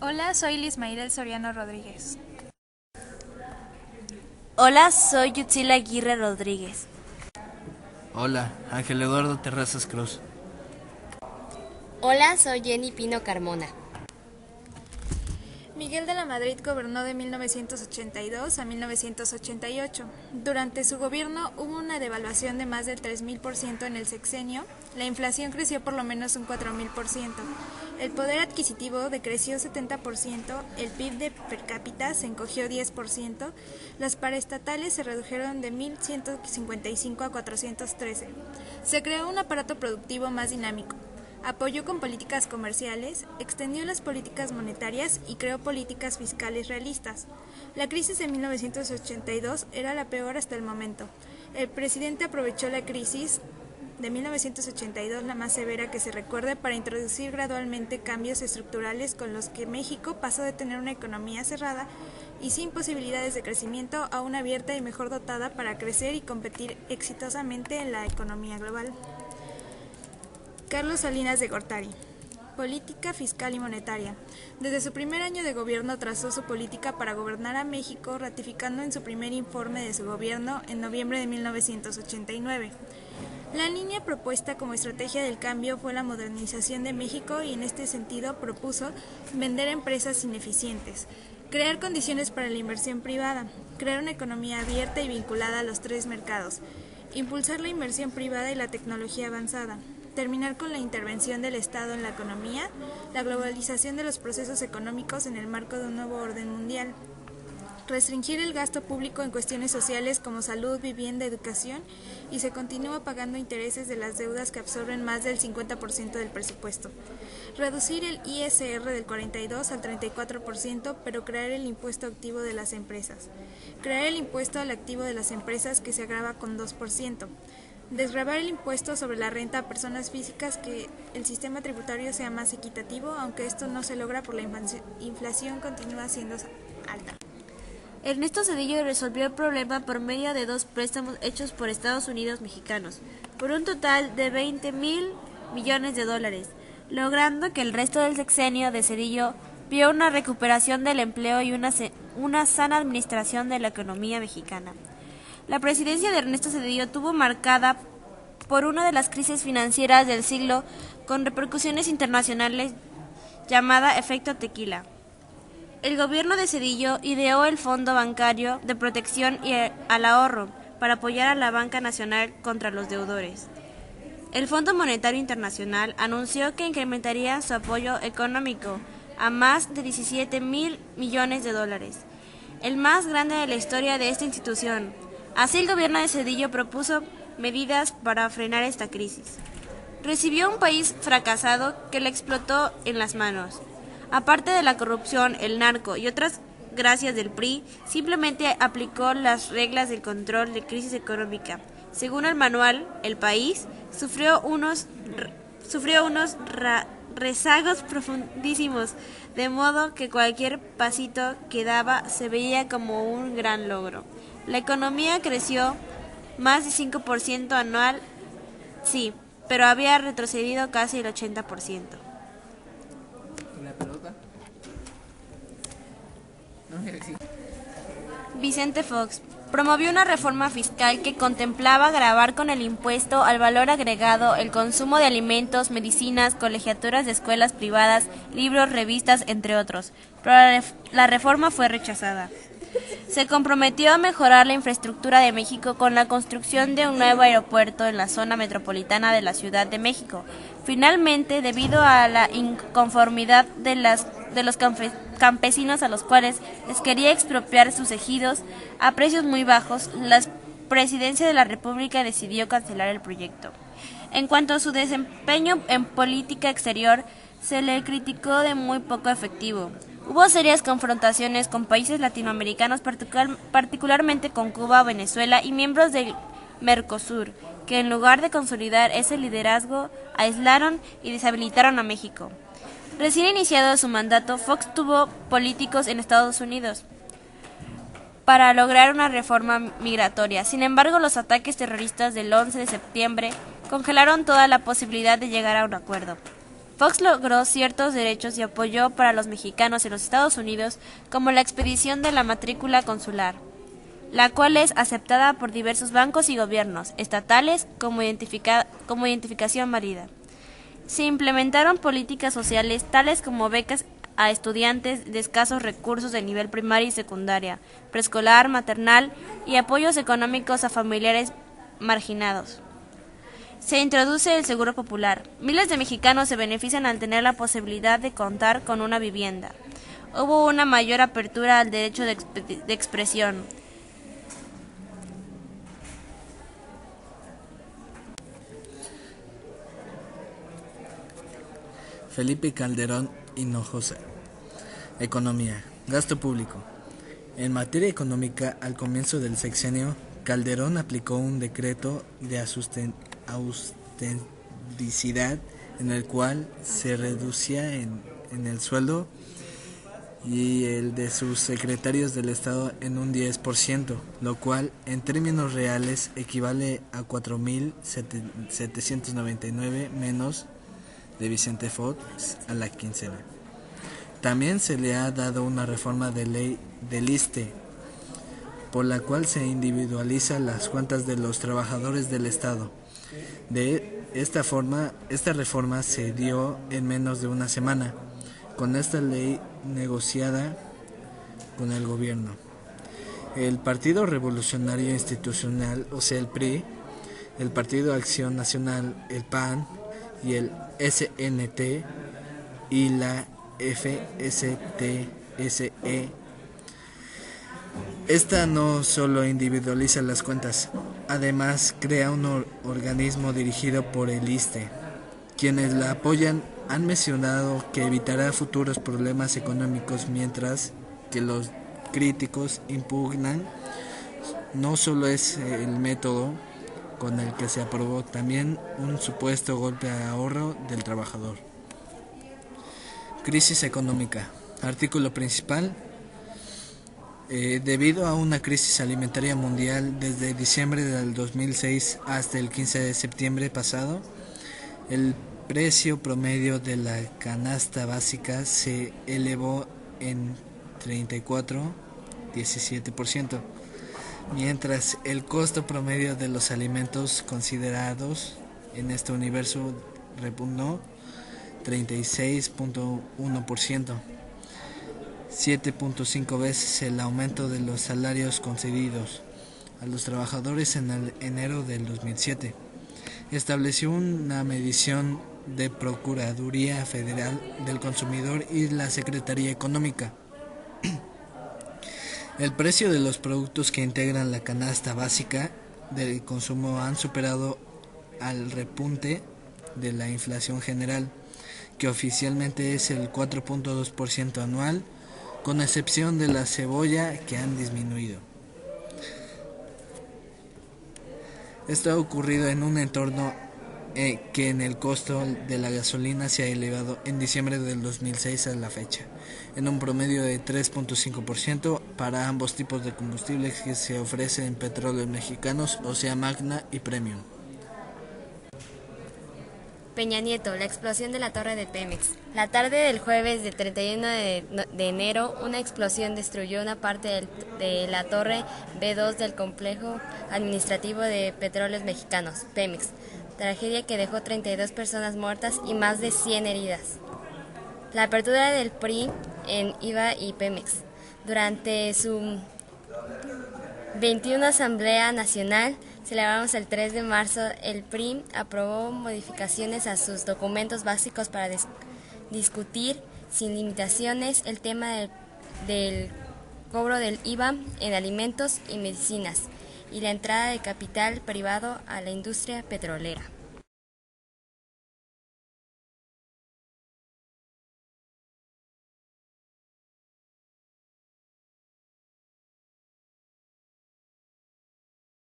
Hola, soy Lismairel Soriano Rodríguez. Hola, soy Yutzila Aguirre Rodríguez. Hola, Ángel Eduardo Terrazas Cruz. Hola, soy Jenny Pino Carmona. Miguel de la Madrid gobernó de 1982 a 1988. Durante su gobierno hubo una devaluación de más del 3.000% en el sexenio, la inflación creció por lo menos un 4.000%, el poder adquisitivo decreció 70%, el PIB de per cápita se encogió 10%, las paraestatales se redujeron de 1.155 a 413. Se creó un aparato productivo más dinámico. Apoyó con políticas comerciales, extendió las políticas monetarias y creó políticas fiscales realistas. La crisis de 1982 era la peor hasta el momento. El presidente aprovechó la crisis de 1982, la más severa que se recuerde, para introducir gradualmente cambios estructurales con los que México pasó de tener una economía cerrada y sin posibilidades de crecimiento a una abierta y mejor dotada para crecer y competir exitosamente en la economía global. Carlos Salinas de Gortari. Política fiscal y monetaria. Desde su primer año de gobierno trazó su política para gobernar a México, ratificando en su primer informe de su gobierno en noviembre de 1989. La línea propuesta como estrategia del cambio fue la modernización de México y en este sentido propuso vender empresas ineficientes, crear condiciones para la inversión privada, crear una economía abierta y vinculada a los tres mercados, impulsar la inversión privada y la tecnología avanzada, terminar con la intervención del Estado en la economía, la globalización de los procesos económicos en el marco de un nuevo orden mundial, restringir el gasto público en cuestiones sociales como salud, vivienda, educación, y se continúa pagando intereses de las deudas que absorben más del 50% del presupuesto. Reducir el ISR del 42 al 34%, pero crear el impuesto activo de las empresas. Crear el impuesto al activo de las empresas que se agrava con 2%. Desgravar el impuesto sobre la renta a personas físicas, que el sistema tributario sea más equitativo, aunque esto no se logra por la inflación continúa siendo alta. Ernesto Zedillo resolvió el problema por medio de 2 préstamos hechos por Estados Unidos mexicanos, por un total de $20,000 millones, logrando que el resto del sexenio de Zedillo vio una recuperación del empleo y una sana administración de la economía mexicana. La presidencia de Ernesto Zedillo estuvo marcada por una de las crisis financieras del siglo con repercusiones internacionales llamada efecto tequila. El gobierno de Zedillo ideó el Fondo Bancario de Protección y al Ahorro para apoyar a la banca nacional contra los deudores. El Fondo Monetario Internacional anunció que incrementaría su apoyo económico a más de $17,000 millones, el más grande de la historia de esta institución. Así, el gobierno de Zedillo propuso medidas para frenar esta crisis. Recibió un país fracasado que le explotó en las manos. Aparte de la corrupción, el narco y otras gracias del PRI, simplemente aplicó las reglas del control de crisis económica. Según el manual, el país sufrió unos rezagos profundísimos, de modo que cualquier pasito que daba se veía como un gran logro. La economía creció más de 5% anual, sí, pero había retrocedido casi el 80%. ¿La pelota? Vicente Fox promovió una reforma fiscal que contemplaba gravar con el impuesto al valor agregado el consumo de alimentos, medicinas, colegiaturas de escuelas privadas, libros, revistas, entre otros, pero la reforma fue rechazada. Se comprometió a mejorar la infraestructura de México con la construcción de un nuevo aeropuerto en la zona metropolitana de la Ciudad de México. Finalmente, debido a la inconformidad de los campesinos a los cuales les quería expropiar sus ejidos a precios muy bajos, la Presidencia de la República decidió cancelar el proyecto. En cuanto a su desempeño en política exterior, se le criticó de muy poco efectivo. Hubo serias confrontaciones con países latinoamericanos, particularmente con Cuba, Venezuela y miembros del Mercosur, que en lugar de consolidar ese liderazgo, aislaron y deshabilitaron a México. Recién iniciado su mandato, Fox tuvo políticos en Estados Unidos para lograr una reforma migratoria. Sin embargo, los ataques terroristas del 11 de septiembre congelaron toda la posibilidad de llegar a un acuerdo. Fox logró ciertos derechos y apoyó para los mexicanos en los Estados Unidos, como la expedición de la matrícula consular, la cual es aceptada por diversos bancos y gobiernos estatales como identificación válida. Se implementaron políticas sociales tales como becas a estudiantes de escasos recursos de nivel primaria y secundaria, preescolar, maternal y apoyos económicos a familiares marginados. Se introduce el seguro popular. Miles de mexicanos se benefician al tener la posibilidad de contar con una vivienda. Hubo una mayor apertura al derecho de expresión. Felipe Calderón Hinojosa. Economía. Gasto público. En materia económica, al comienzo del sexenio, Calderón aplicó un decreto de austericidad en el cual se reducía en el sueldo y el de sus secretarios del Estado en un 10%, lo cual en términos reales equivale a 4.799 menos de Vicente Fox a la quincena. También se le ha dado una reforma de ley del ISSSTE, por la cual se individualiza las cuentas de los trabajadores del Estado. De esta reforma se dio en menos de una semana, con esta ley negociada con el gobierno. El Partido Revolucionario Institucional, o sea el PRI, el Partido Acción Nacional, el PAN, y el SNT y la FSTSE. Esta no solo individualiza las cuentas, además crea un organismo dirigido por el ISSSTE. Quienes la apoyan han mencionado que evitará futuros problemas económicos, mientras que los críticos impugnan no solo es el método con el que se aprobó, también un supuesto golpe a ahorro del trabajador. Crisis económica. Artículo principal. Debido a una crisis alimentaria mundial desde diciembre del 2006 hasta el 15 de septiembre pasado, el precio promedio de la canasta básica se elevó en 34,17%. Mientras el costo promedio de los alimentos considerados en este universo repugnó 36,1%, 7,5 veces el aumento de los salarios concedidos a los trabajadores en el enero del 2007. Estableció una medición de Procuraduría Federal del Consumidor y la Secretaría Económica. El precio de los productos que integran la canasta básica del consumo han superado al repunte de la inflación general, que oficialmente es el 4,2% anual, con excepción de la cebolla, que han disminuido. Esto ha ocurrido en un entorno que en el costo de la gasolina se ha elevado en diciembre del 2006 a la fecha, en un promedio de 3,5% para ambos tipos de combustibles que se ofrecen en Petróleos Mexicanos, o sea Magna y Premium. Peña Nieto, la explosión de la torre de Pemex. La tarde del jueves de 31 de enero, una explosión destruyó una parte de la torre B2 del complejo administrativo de Petróleos Mexicanos, Pemex, tragedia que dejó 32 personas muertas y más de 100 heridas. La apertura del PRI en IVA y Pemex. Durante su 21 Asamblea Nacional, celebramos el 3 de marzo, el PRI aprobó modificaciones a sus documentos básicos para discutir sin limitaciones el tema del cobro del IVA en alimentos y medicinas y la entrada de capital privado a la industria petrolera.